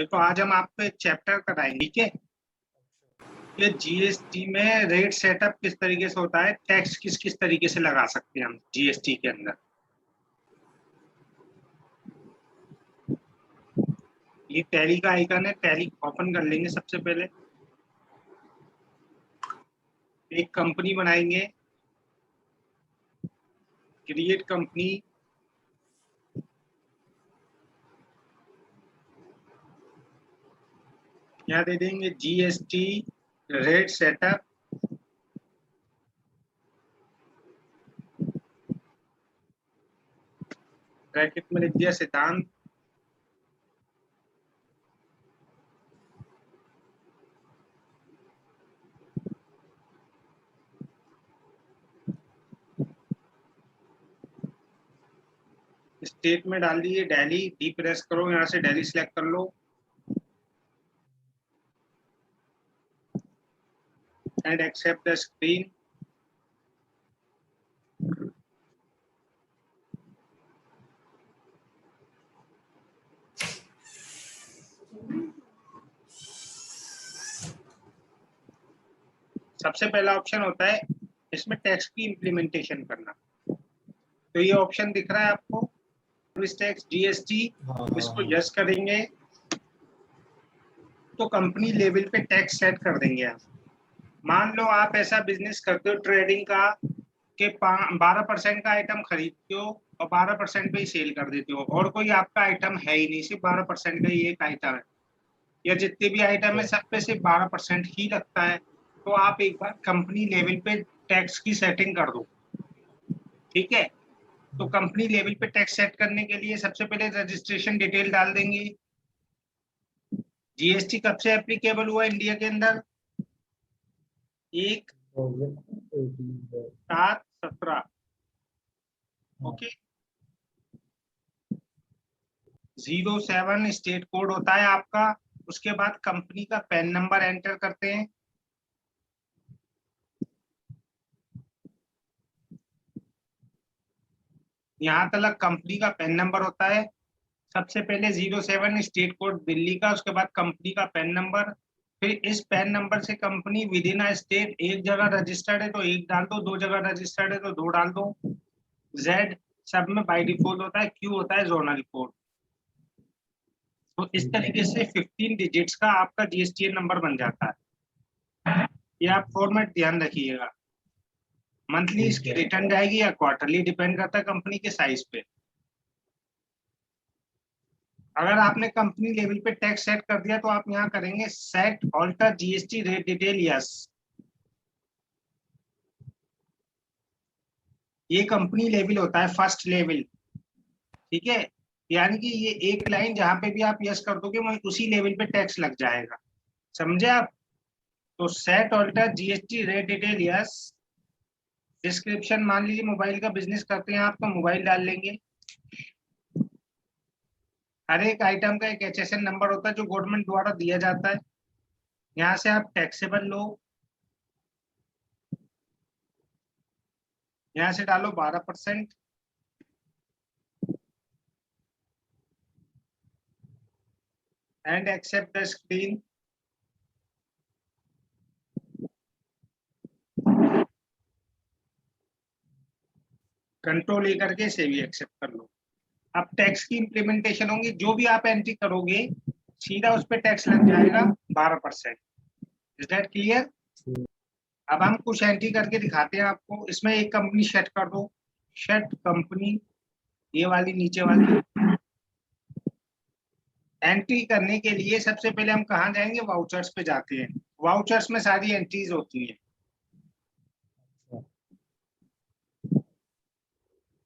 देखो आज हम आपको एक चैप्टर कराएंगे, ठीक है। ये जीएसटी में रेट सेटअप किस तरीके से होता है, टैक्स किस किस तरीके से लगा सकते हैं हम जीएसटी के अंदर। ये टैली का आइकन है, टैली ओपन कर लेंगे। सबसे पहले एक कंपनी बनाएंगे, क्रिएट कंपनी। यहाँ दे देंगे जीएसटी रेट सेटअप। ब्रैकेट में लिख दिया सिद्धांत। स्टेट में डाल दिए दिल्ली, डी प्रेस करो, यहाँ से दिल्ली सिलेक्ट कर लो एंड एक्सेप्ट द स्क्रीन। सबसे पहला ऑप्शन होता है इसमें टैक्स की इम्प्लीमेंटेशन करना। तो ये ऑप्शन दिख रहा है आपको, टैक्स जीएसटी, इसको यस करेंगे तो कंपनी लेवल पे टैक्स सेट कर देंगे आप। मान लो आप ऐसा बिजनेस करते हो ट्रेडिंग का कि 12% का आइटम खरीदते हो और 12% पे ही सेल कर देते हो, और कोई आपका आइटम है ही नहीं, सिर्फ 12% का ही एक आइटम है, या जितने भी आइटम है सब पे सिर्फ 12% ही लगता है। तो आप एक बार कंपनी लेवल पे टैक्स की सेटिंग कर दो, ठीक है। तो कंपनी लेवल पे टैक्स सेट करने के लिए सबसे पहले रजिस्ट्रेशन डिटेल डाल देंगे। जीएसटी कब से एप्लीकेबल हुआ इंडिया के अंदर, 1/7/17। ओके, 07 स्टेट कोड होता है आपका। उसके बाद कंपनी का पैन नंबर एंटर करते हैं। यहाँ तक कंपनी का पैन नंबर होता है। सबसे पहले 07 स्टेट कोड दिल्ली का, उसके बाद कंपनी का पैन नंबर। फिर इस पैन नंबर से company with in a state, एक जगह रजिस्टर्ड है तो एक डाल दो, दो जगह रजिस्टर्ड है तो दो डाल दो। जेड सब में बाय डिफॉल्ट होता है, क्यू होता है जोनल कोड। तो इस तरीके से 15 डिजिट्स का आपका जीएसटी नंबर बन जाता है। ये आप फॉर्मेट ध्यान रखिएगा। मंथली इसकी रिटर्न जाएगी या क्वार्टरली, डिपेंड करता है कंपनी के साइज पे। अगर आपने कंपनी लेवल पे टैक्स सेट कर दिया तो आप यहाँ करेंगे set alter GST rate detail, yes. ये कंपनी लेवल होता है, फर्स्ट लेवल, ठीक है। यानी कि ये एक लाइन जहां पे भी आप यस कर दोगे वहीं उसी लेवल पे टैक्स लग जाएगा, समझे आप। तो set alter GST rate detail, yes. Description मान लीजिए मोबाइल का बिजनेस करते हैं आप तो मोबाइल डाल लेंगे। हर एक आइटम का एक एचएसएन नंबर होता है जो गवर्नमेंट द्वारा दिया जाता है। यहाँ से आप टैक्सेबल लो, यहाँ से डालो 12% and accept the screen. Control A करके से भी एक्सेप्ट कर लो। अब टैक्स की इम्प्लीमेंटेशन होगी, जो भी आप एंट्री करोगे सीधा उस पर टैक्स लग जाएगा 12%। Is that clear? अब हम कुछ एंट्री करके दिखाते हैं आपको। इसमें एक कंपनी सेट कर दो, सेट कंपनी, ये वाली नीचे वाली। एंट्री करने के लिए सबसे पहले हम कहाँ जाएंगे, वाउचर्स पे जाते हैं। वाउचर्स में सारी एंट्रीज होती हैं।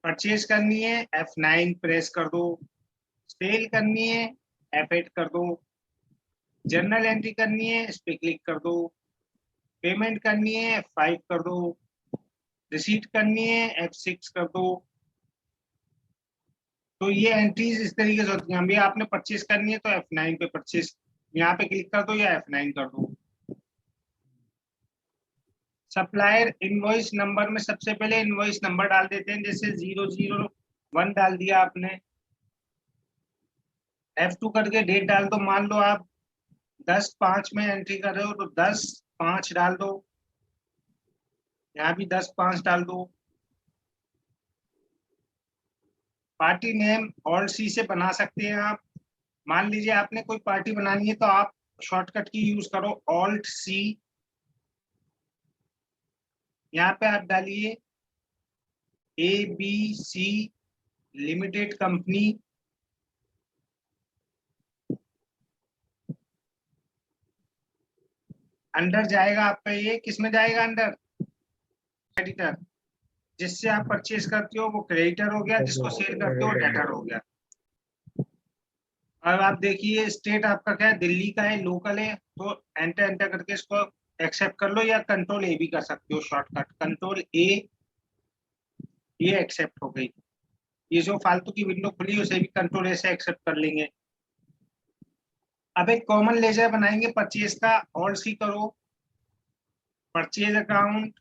परचेज करनी है F9 प्रेस कर दो, सेल करनी है F8 कर दो, जर्नल एंट्री करनी है इस पे क्लिक कर दो, पेमेंट करनी है F5 कर दो, रिसीट करनी है F6 कर दो। तो ये एंट्रीज इस तरीके से होती हैं। अभी आपने परचेज करनी है तो F9 पे परचेज, यहाँ पे क्लिक कर दो या F9 कर दो। सप्लायर इनवॉइस नंबर में सबसे पहले इनवॉइस नंबर डाल देते हैं, जैसे 001 डाल दिया आपने। F2 करके डेट डाल दो। मान लो आप 10/5 में एंट्री कर रहे हो तो 10/5 डाल दो, यहाँ भी 10/5 डाल दो। पार्टी नेम ऑल्ट सी से बना सकते हैं आप। मान लीजिए आपने कोई पार्टी बनानी है तो आप शॉर्टकट की यूज करो ऑल्ट सी। यहाँ पे आप डालिए ABC लिमिटेड कंपनी। अंडर जाएगा आपका, ये किस में जाएगा? Under creditor. जिससे आप परचेज करते हो वो क्रेडिटर हो गया, जिसको सेल करते हो डेटर हो गया। अब आप देखिए स्टेट आपका क्या है, दिल्ली का है, लोकल है, तो एंटर एंटर करके इसको एक्सेप्ट कर लो, या कंट्रोल ए भी कर सकते हो शॉर्टकट, कंट्रोल ए, ये एक्सेप्ट हो गई। ये जो फालतू की विंडो खुली उसे भी कंट्रोल ए से एक्सेप्ट कर लेंगे। अब एक कॉमन लेजर बनाएंगे परचेज का, ऑल सी करो, परचेज अकाउंट,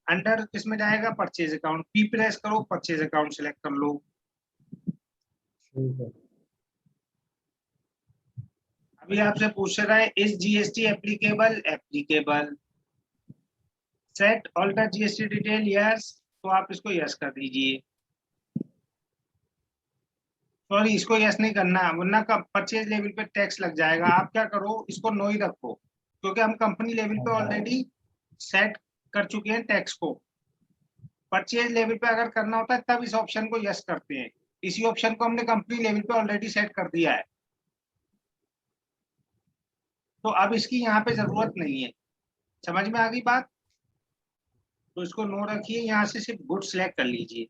अंडर किसमें जाएगा? Purchase account. पी प्रेस करो, परचेज अकाउंट सिलेक्ट कर लो। अभी आपसे पूछ रहा है is GST applicable? Applicable. Set alter GST detail, yes, तो आप इसको यस कर दीजिए। सॉरी, इसको यस नहीं करना, वरना का परचेज लेवल पे टैक्स लग जाएगा। आप क्या करो, इसको नो ही रखो, क्योंकि हम कंपनी लेवल पे ऑलरेडी सेट कर चुके हैं टैक्स को। परचेज लेवल पे अगर करना होता है तब इस ऑप्शन को यस करते हैं। इसी ऑप्शन को हमने कंपनी लेवल पे ऑलरेडी सेट कर दिया है, तो अब इसकी यहाँ पे जरूरत नहीं है। समझ में आ गई बात? तो इसको नो रखिए, यहाँ से सिर्फ गुड सिलेक्ट कर लीजिए।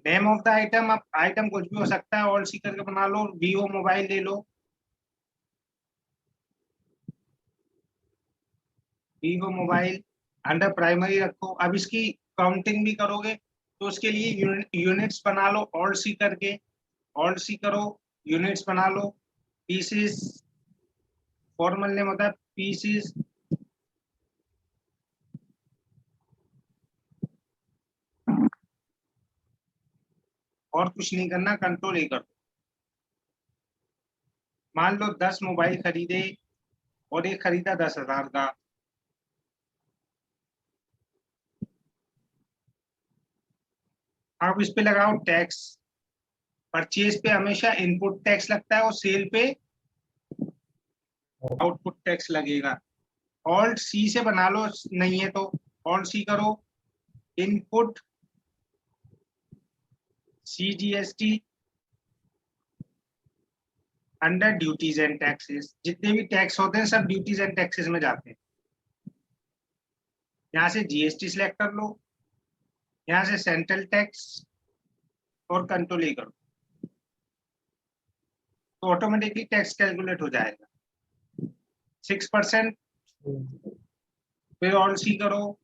नेम ऑफ द आइटम, अब आइटम कुछ भी हो सकता है, ऑल सी करके बना लो, वीवो मोबाइल ले लो, वीवो मोबाइल। अंडर प्राइमरी रखो। अब इसकी काउंटिंग भी करोगे तो उसके लिए यूनिट्स बना लो, ऑल सी करके, ऑल सी करो, यूनिट्स बना लो। पीसीस, फॉर्मल नेम होता है पीसीस। और कुछ नहीं करना, कंट्रोल ए कर दो। मान लो 10 मोबाइल खरीदे और एक खरीदा 10,000 का। आप इस पे लगाओ टैक्स। परचेज पे हमेशा इनपुट टैक्स लगता है और सेल पे आउटपुट टैक्स लगेगा। ऑल्ट सी से बना लो, नहीं है तो ऑल्ट सी करो, input CGST under duties and taxes. जितने भी टैक्स होते हैं सब ड्यूटीज एंड टैक्सेस में जाते हैं। यहाँ से जीएसटी सिलेक्ट कर लो, यहाँ से सेंट्रल टैक्स और कंट्रोल ए करो, तो ऑटोमेटिकली टैक्स कैलकुलेट हो जाएगा 6%। फिर ऑल सी करो।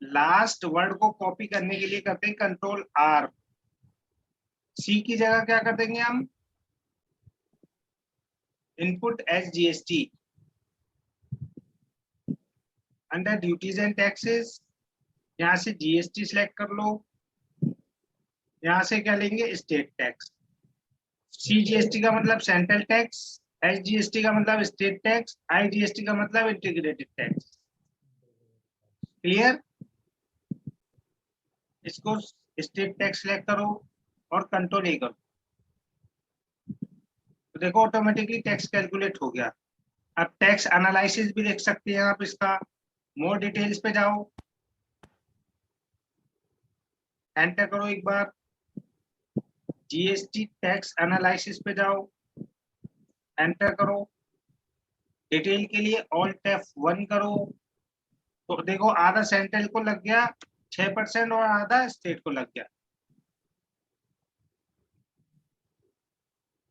लास्ट वर्ड को कॉपी करने के लिए करते हैं कंट्रोल आर। सी की जगह क्या कर देंगे हम? Input S GST under duties and taxes. यहाँ से जीएसटी सिलेक्ट कर लो, यहाँ से क्या लेंगे? State tax. सीजीएसटी का मतलब सेंट्रल टैक्स, एसजीएसटी का मतलब स्टेट टैक्स, आईजीएसटी का मतलब इंटीग्रेटेड टैक्स। क्लियर? इसको स्टेट टैक्स सिलेक्ट करो और कंट्रोल ए करो, तो देखो ऑटोमेटिकली टैक्स कैलकुलेट हो गया। अब टैक्स एनालिसिस भी देख सकते हैं आप इसका। मोर डिटेल्स पे जाओ, एंटर करो एक बार, जीएसटी टैक्स एनालिसिस पे जाओ, एंटर करो। डिटेल के लिए ऑल्ट F1 करो, तो देखो आधा सेंट्रल को लग गया 6% और आधा स्टेट को लग गया।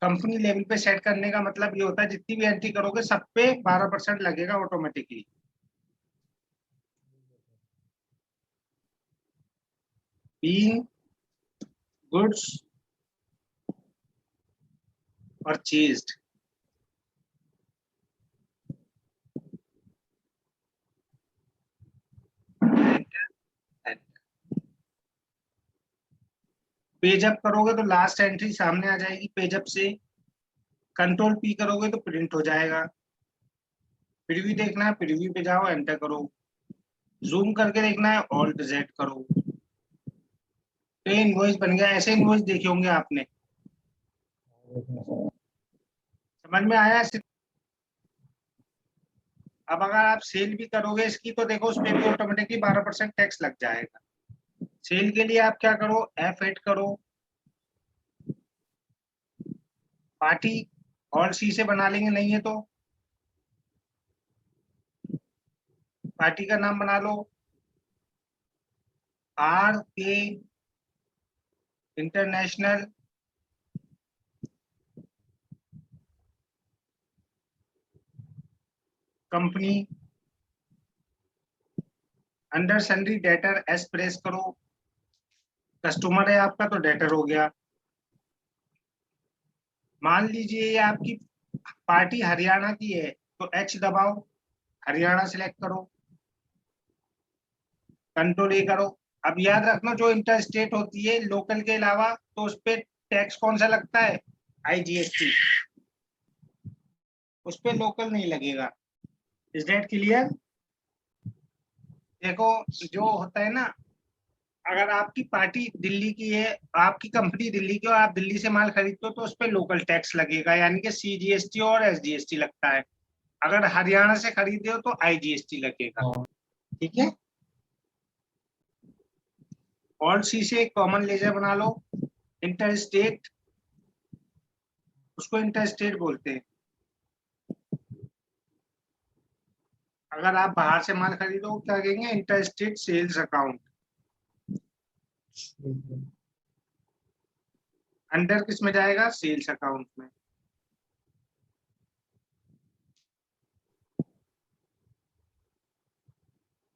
कंपनी लेवल पे सेट करने का मतलब ये होता है जितनी भी एंट्री करोगे सब पे 12% लगेगा automatically. Being goods purchased, page up करोगे तो लास्ट एंट्री सामने आ जाएगी पेजअप से। कंट्रोल पी करोगे तो प्रिंट हो जाएगा। प्रीव्यू देखना है, प्रीव्यू पे जाओ, एंटर करो। जूम करके देखना है, ऑल्ट जेड करो, तो इनवॉइस बन गया। ऐसे इनवॉइस देखे होंगे आपने, समझ में आया? अब अगर आप सेल भी करोगे इसकी तो देखो उस पर भी ऑटोमेटिकली 12% टैक्स लग जाएगा। सेल के लिए आप क्या करो, F8 करो, पार्टी और सी से बना लेंगे, नहीं है तो पार्टी का नाम बना लो RK international company. Under sundry debtor S press करो, कस्टमर है आपका तो डेटर हो गया। मान लीजिए ये आपकी पार्टी हरियाणा की है तो H दबाओ, हरियाणा सिलेक्ट करो, कंट्रोल A करो। अब याद रखना जो इंटर स्टेट होती है लोकल के अलावा, तो उस पर टैक्स कौन सा लगता है, IGST, उस पर लोकल नहीं लगेगा। Is that clear? देखो जो होता है ना, अगर आपकी पार्टी दिल्ली की है, आपकी कंपनी दिल्ली की और आप दिल्ली से माल खरीदते हो तो उस पर लोकल टैक्स लगेगा, यानी कि CGST और SGST लगता है। अगर हरियाणा से खरीदे हो तो IGST लगेगा। ठीक है, ऑल सी से एक कॉमन लेजर बना लो, इंटर स्टेट, उसको इंटर स्टेट बोलते हैं। अगर आप बाहर से माल खरीदो क्या कहेंगे, inter state sales account. Under किस में जाएगा, सेल्स अकाउंट में।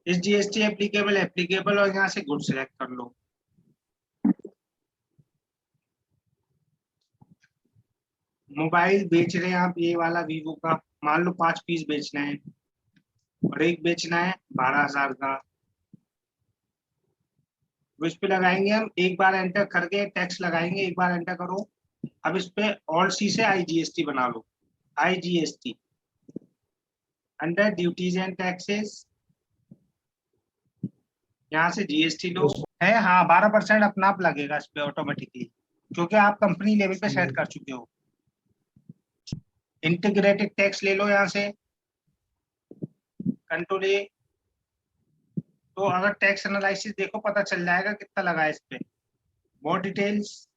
इस GST एप्लीकेबल एप्लीकेबल और यहाँ से गुड सिलेक्ट कर लो। मोबाइल बेच रहे हैं आप, ये वाला वीवो का, मान लो 5 पीस बेचना है और एक बेचना है 12,000 का, तो इस पे लगाएंगे हम, एक बार एंटर करके टैक्स लगाएंगे, एक बार एंटर करो। अब इस पे ऑल सी से IGST बना लो, IGST under duties and taxes, यहाँ से GST लो है। हाँ 12% अपना आप लगेगा इस पे ऑटोमेटिकली, क्योंकि आप कंपनी लेवल पे सेट कर चुके हो। इंटीग्रेटेड टैक्स ले लो यहाँ से, कंट्रोल A, तो अगर टैक्स एनालिसिस देखो पता चल जाएगा कितना लगा है इस पे। More details,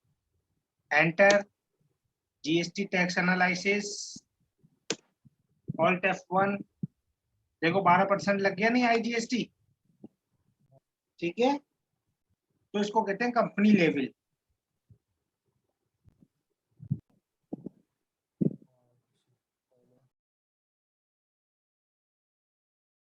enter, GST tax analysis, alt F1, देखो 12% लग गया नहीं IGST। ठीक है, तो इसको कहते हैं कंपनी लेवल।